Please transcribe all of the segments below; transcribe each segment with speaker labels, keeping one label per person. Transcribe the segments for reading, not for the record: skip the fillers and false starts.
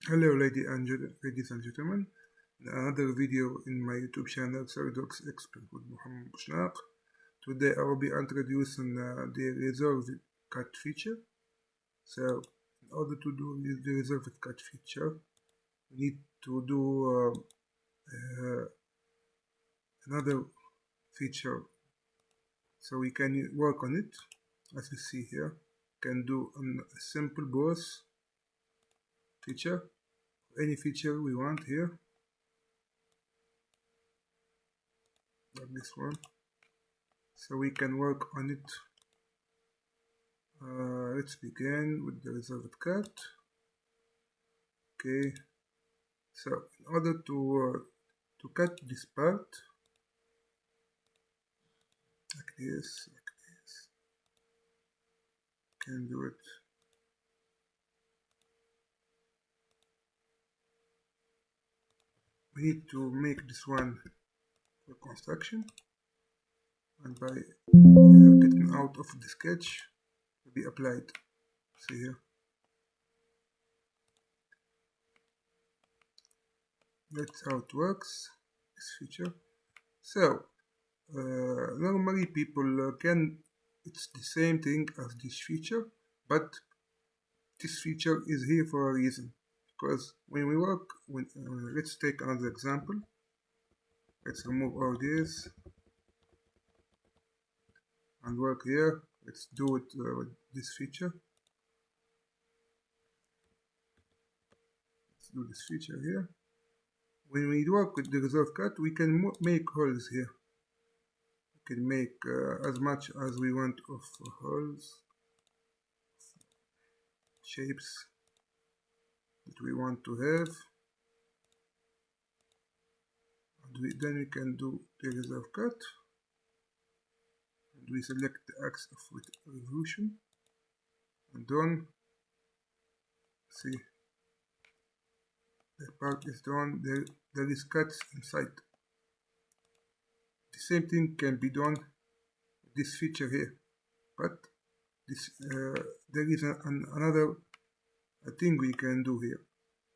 Speaker 1: Hello, ladies and gentlemen. In another video in my YouTube channel, SolidWorks Expert with Mohammed Bushnaq. Today I will be introducing the resolved cut feature. So, in order to do the resolved cut feature, we need to do another feature so we can work on it. As you see here, can do a simple boss feature, any feature we want here, like this one. So we can work on it. Let's begin with the resolved cut. Okay, so in order to cut this part like this, can do it. We need to make this one for construction, and by getting out of the sketch, will be applied. See here. That's how it works. This feature. So normally people can. It's the same thing as this feature, but this feature is here for a reason. Because when we work, let's take another example. Let's remove all this and work here. Let's do it with this feature. Let's do this feature here. When we work with the resolve cut, we can make holes here. We can make as much as we want of holes, shapes that we want to have. And then we can do the resolve cut. And we select the axis of revolution. And done. See, the part is done. There is cuts inside. The same thing can be done with this feature here, but this there is another thing we can do here.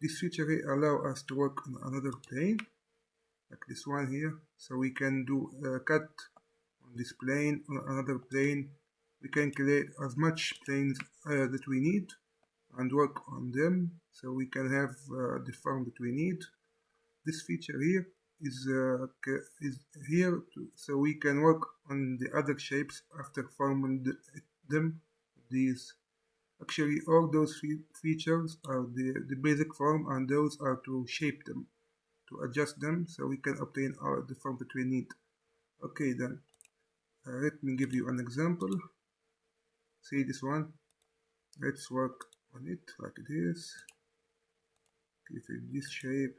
Speaker 1: This feature here allows us to work on another plane, like this one here. So we can do a cut on this plane, on another plane. We can create as much planes that we need and work on them, so we can have the form that we need. This feature here is here so we can work on the other shapes after forming them. These actually all those features are the basic form, and those are to shape them, to adjust them, so we can obtain the form that we need. Okay, then let me give you an example. See this one. Let's work on it like this. Give it this shape.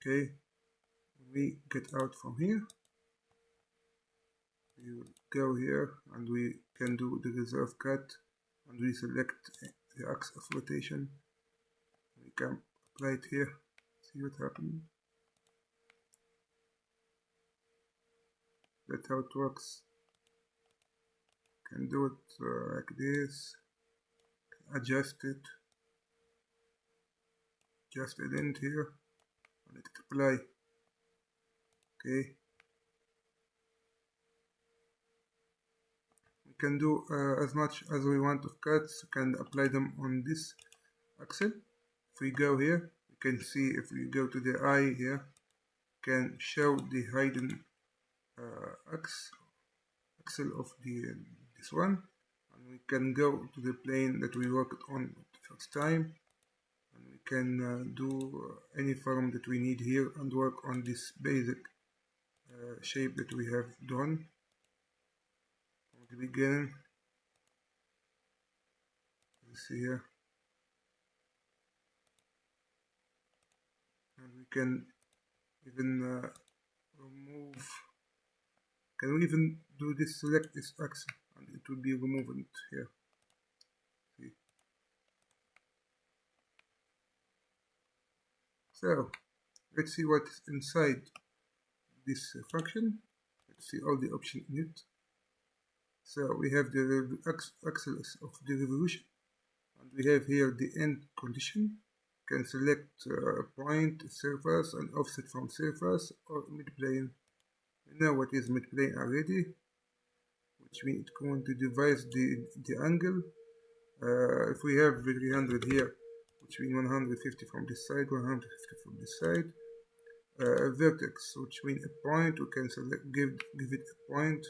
Speaker 1: Okay, we get out from here. We will go here and we can do the resolve cut, and we select the axis of rotation. We can apply it here. See what happens. That's how it works. Can do it like this. Adjust it. Just the end here. And let it apply. Okay. We can do as much as we want of cuts. We can apply them on this axle. If we go here, we can see, if we go to the eye here, can show the hidden axle of this one, and we can go to the plane that we worked on the first time, and we can do any form that we need here and work on this basic shape that we have done from the beginning. You see here, and we can even remove. Can we even do this? Select this axis, and it will be removed here. See. So let's see what is inside this function. Let's see all the options in it. So we have the axis of the revolution, and we have here the end condition. Can select point, surface, and offset from surface or midplane. We know what is midplane already, which means it's going to devise the angle. If we have 300 here, which means 150 from this side, 150 from this side. A vertex, which means a point, we can select, give it a point,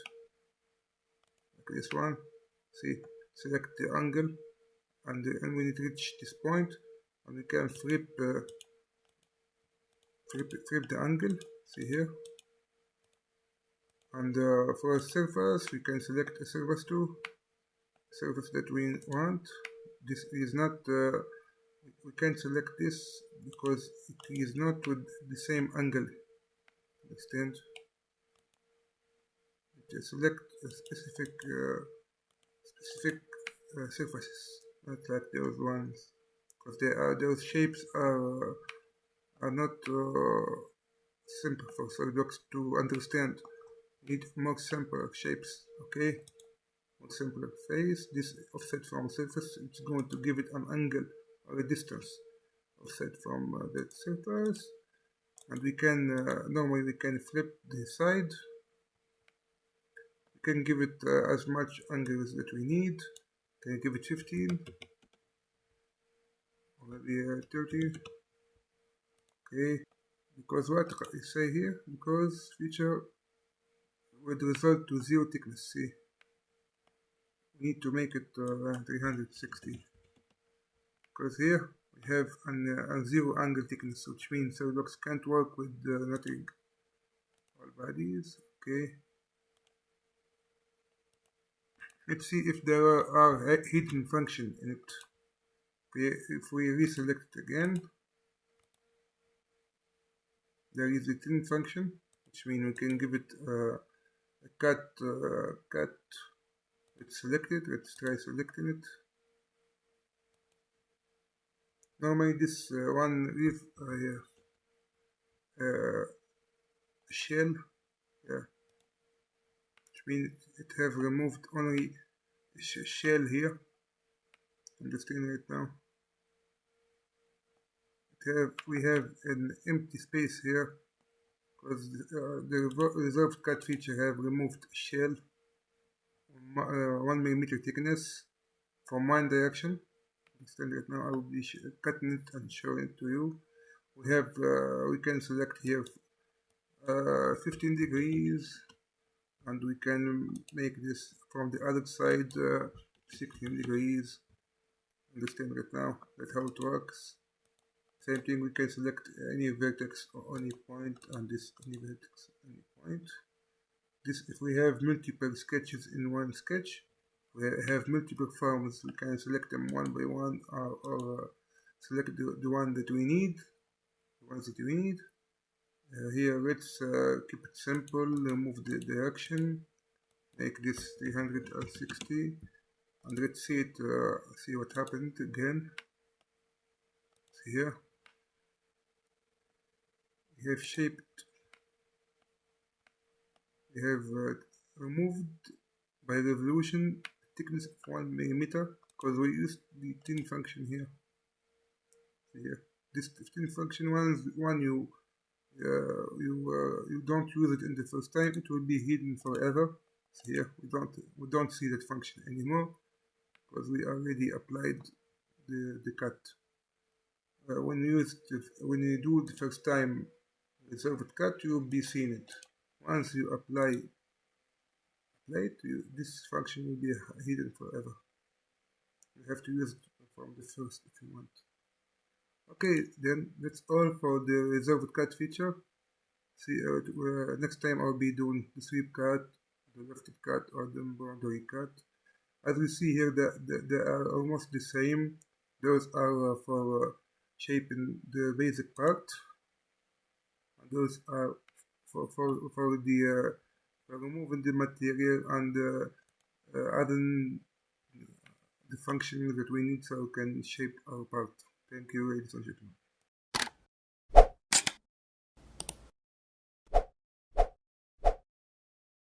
Speaker 1: like this one. See, select the angle, and when it reach this point, and we can flip the angle. See here. And for a surface, we can select a surface too. Surface that we want. This is not. We can select this because it is not with the same angle. Understand? Just select a specific surfaces, not like those ones, because those shapes are not simple for SolidWorks to understand. Need more simple shapes. Okay, more simpler face. This offset from surface, it's going to give it an angle or a distance offset from that surface, and we can normally we can flip the side. We can give it as much angles that we need. Can give it 15 or maybe 30. Okay, because what I say here, because feature would result to zero thickness. See, we need to make it 360, because here we have a zero angle thickness, which means SolidWorks can't work with nothing. All bodies. Okay, let's see if there are hidden function in it. Okay, if we reselect it again, there is a hidden function, which means we can give it a cut. It's selected. Let's try selecting it. Normally this one with shell, yeah, which means it have removed only shell here. Understand right now? We have an empty space here because the reserved cut feature have removed shell 1 millimeter thickness from one direction. Understand right now? I will be cutting it and showing it to you. We have we can select here 15 degrees, and we can make this from the other side 16 degrees. Understand right now? That's how it works. Same thing, we can select any vertex or any point, and this any vertex, any point. This, if we have multiple sketches in one sketch, we have multiple forms, we can select them one by one, or select the one that we need, the ones that we need. Here, let's keep it simple, remove the direction, make this 360, and let's see it, see what happened again. See here, we have shaped, we have removed by revolution thickness of 1 millimeter, because we used the thin function here. See here, this thin function one you don't use it in the first time, it will be hidden forever. See here, we don't see that function anymore because we already applied the cut. When you do the first time reserved cut, you will be seeing it. Once you apply it, this function will be hidden forever. You have to use it from the first if you want. Okay, then that's all for the reserved cut feature. See, next time I'll be doing the sweep cut, the lifted cut, or the boundary cut. As we see here, they are almost the same. Those are for shaping the basic part, and those are for removing the material and adding the function that we need so we can shape our part. Thank you, ladies and gentlemen.